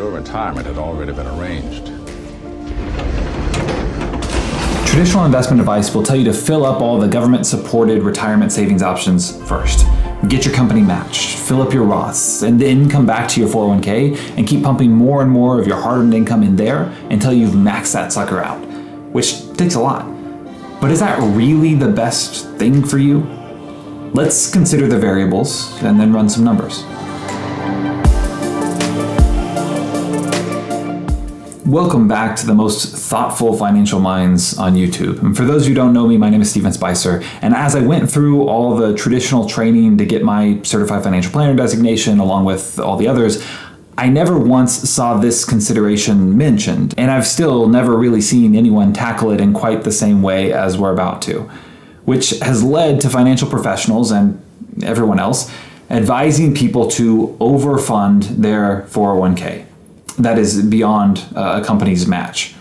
your retirement had already been arranged. Traditional investment advice will tell you to fill up all the government-supported retirement savings options first. Get your company matched, fill up your Roths, and then come back to your 401k and keep pumping more and more of your hard-earned income in there until you've maxed that sucker out, which takes a lot. But is that really the best thing for you? Let's consider the variables and then run some numbers. Welcome back to the most thoughtful financial minds on YouTube. And for those who don't know me, my name is Steven Spicer. And as I went through all the traditional training to get my certified financial planner designation, along with all the others, I never once saw this consideration mentioned. And I've still never really seen anyone tackle it in quite the same way as we're about to, which has led to financial professionals and everyone else advising people to overfund their 401k. That is beyond a company's match.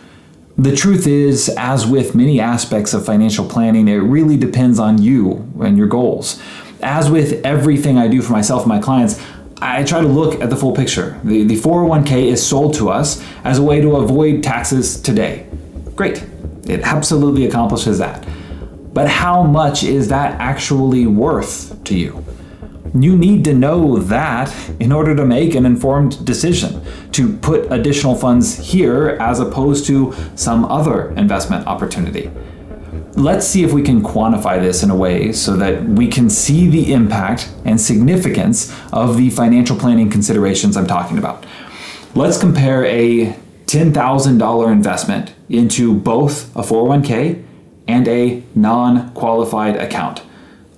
The truth is, as with many aspects of financial planning, it really depends on you and your goals. As with everything I do for myself and my clients, I try to look at the full picture. The 401k is sold to us as a way to avoid taxes today. Great, it absolutely accomplishes that. But how much is that actually worth to you? You need to know that in order to make an informed decision to put additional funds here as opposed to some other investment opportunity. Let's see if we can quantify this in a way so that we can see the impact and significance of the financial planning considerations I'm talking about. Let's compare a $10,000 investment into both a 401k and a non-qualified account,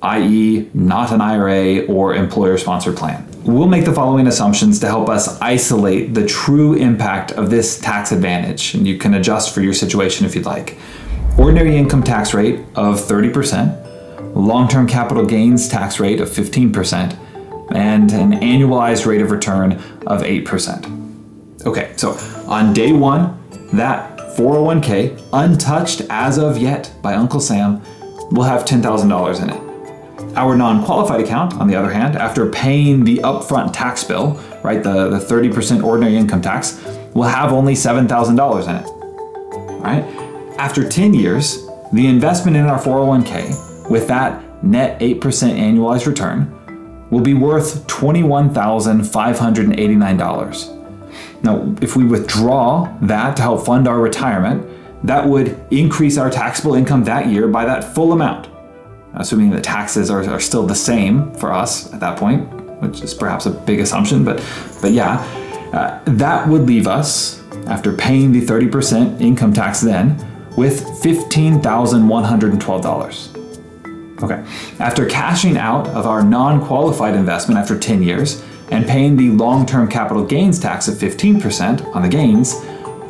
i.e. not an IRA or employer-sponsored plan. We'll make the following assumptions to help us isolate the true impact of this tax advantage, and you can adjust for your situation if you'd like. Ordinary income tax rate of 30%, long-term capital gains tax rate of 15%, and an annualized rate of return of 8%. Okay, so on day one, that 401k, untouched as of yet by Uncle Sam, will have $10,000 in it. Our non-qualified account, on the other hand, after paying the upfront tax bill, right, the 30% ordinary income tax, will have only $7,000 in it, right? After 10 years, the investment in our 401k, with that net 8% annualized return, will be worth $21,589. Now, if we withdraw that to help fund our retirement, that would increase our taxable income that year by that full amount, assuming that taxes are still the same for us at that point, which is perhaps a big assumption, but yeah, that would leave us, after paying the 30% income tax then, with $15,112. Okay, after cashing out of our non-qualified investment after 10 years and paying the long-term capital gains tax of 15% on the gains,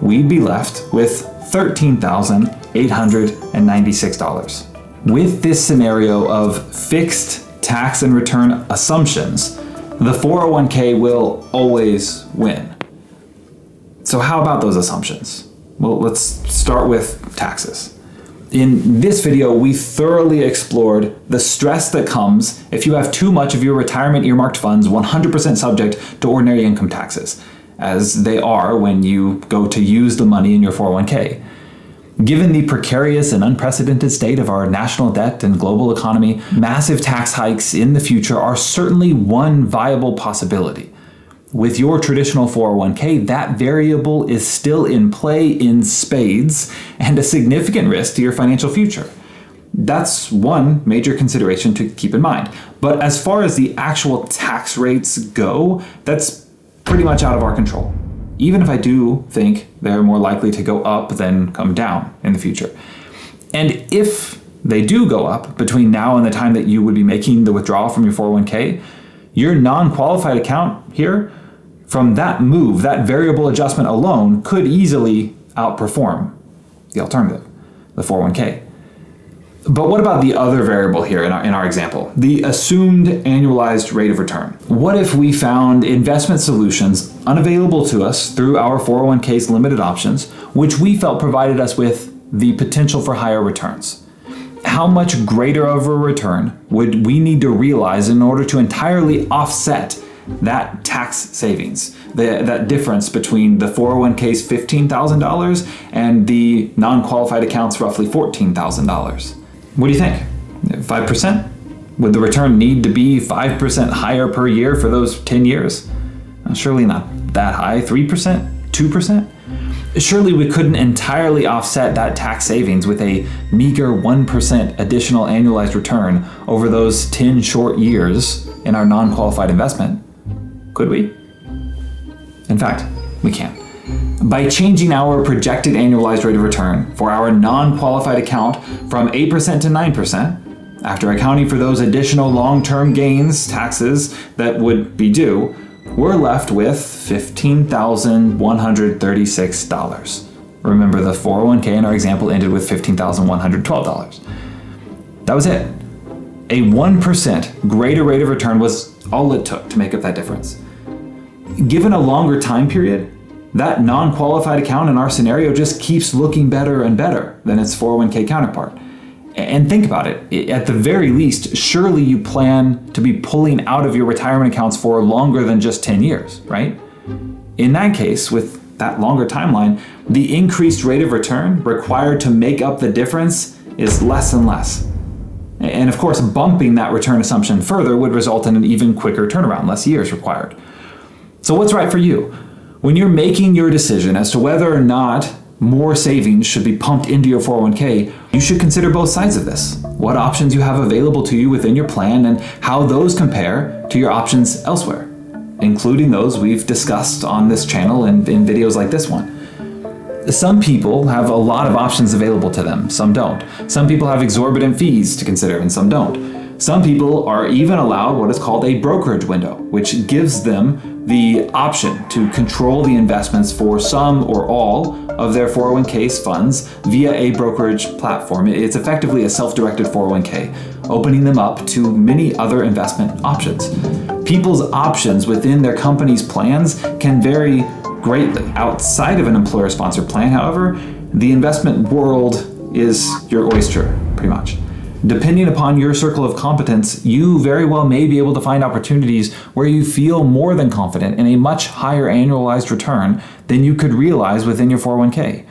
we'd be left with $13,896. With this scenario of fixed tax and return assumptions, the 401k will always win. So how about those assumptions? Well, let's start with taxes. In this video, we thoroughly explored the stress that comes if you have too much of your retirement earmarked funds 100% subject to ordinary income taxes, as they are when you go to use the money in your 401k. Given the precarious and unprecedented state of our national debt and global economy, massive tax hikes in the future are certainly one viable possibility. With your traditional 401k, that variable is still in play in spades and a significant risk to your financial future. That's one major consideration to keep in mind. But as far as the actual tax rates go, that's pretty much out of our control, even if I do think they're more likely to go up than come down in the future. And if they do go up between now and the time that you would be making the withdrawal from your 401k, your non-qualified account here, from that move, that variable adjustment alone, could easily outperform the alternative, the 401k. But what about the other variable here in our example, the assumed annualized rate of return? What if we found investment solutions unavailable to us through our 401k's limited options, which we felt provided us with the potential for higher returns? How much greater of a return would we need to realize in order to entirely offset that tax savings, that difference between the 401k's $15,000 and the non-qualified account's roughly $14,000. What do you think? 5%? Would the return need to be 5% higher per year for those 10 years? Surely not that high. 3%? 2%? Surely we couldn't entirely offset that tax savings with a meager 1% additional annualized return over those 10 short years in our non-qualified investment. Could we? In fact, we can. By changing our projected annualized rate of return for our non-qualified account from 8% to 9%, after accounting for those additional long-term gains taxes that would be due, we're left with $15,136. Remember, the 401k in our example ended with $15,112. That was it. A 1% greater rate of return was all it took to make up that difference. Given a longer time period, that non-qualified account in our scenario just keeps looking better and better than its 401k counterpart. And think about it, at the very least, surely you plan to be pulling out of your retirement accounts for longer than just 10 years, right? In that case, with that longer timeline, the increased rate of return required to make up the difference is less and less. And of course, bumping that return assumption further would result in an even quicker turnaround, less years required. So what's right for you? When you're making your decision as to whether or not more savings should be pumped into your 401k, you should consider both sides of this. What options you have available to you within your plan and how those compare to your options elsewhere, including those we've discussed on this channel and in videos like this one. Some people have a lot of options available to them, some don't. Some people have exorbitant fees to consider and some don't. Some people are even allowed what is called a brokerage window, which gives them the option to control the investments for some or all of their 401k's funds via a brokerage platform. It's effectively a self-directed 401k, opening them up to many other investment options. People's options within their company's plans can vary greatly. Outside of an employer-sponsored plan, however, the investment world is your oyster, pretty much. Depending upon your circle of competence, you very well may be able to find opportunities where you feel more than confident in a much higher annualized return than you could realize within your 401k.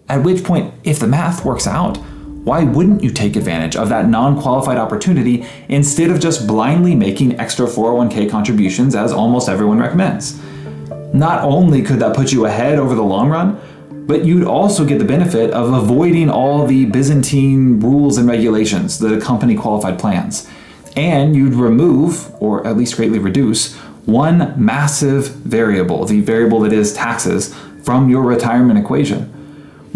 At which point, if the math works out, why wouldn't you take advantage of that non-qualified opportunity instead of just blindly making extra 401k contributions as almost everyone recommends? Not only could that put you ahead over the long run, but you'd also get the benefit of avoiding all the Byzantine rules and regulations that accompany qualified plans. And you'd remove, or at least greatly reduce, one massive variable, the variable that is taxes, from your retirement equation.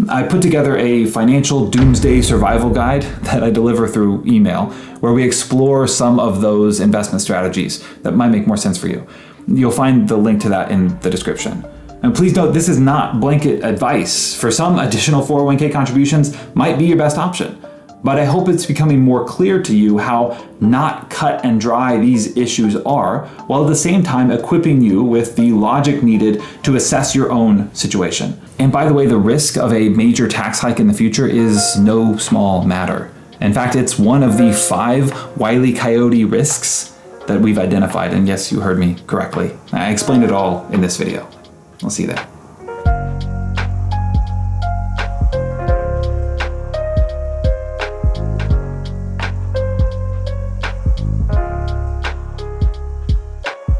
I put together a financial doomsday survival guide that I deliver through email, where we explore some of those investment strategies that might make more sense for you. You'll find the link to that in the description. And please note, this is not blanket advice. For some, additional 401k contributions might be your best option. But I hope it's becoming more clear to you how not cut and dry these issues are, while at the same time equipping you with the logic needed to assess your own situation. And by the way, the risk of a major tax hike in the future is no small matter. In fact, it's one of the 5 Wile E. Coyote risks that we've identified. And yes, you heard me correctly. I explained it all in this video. We'll see you there.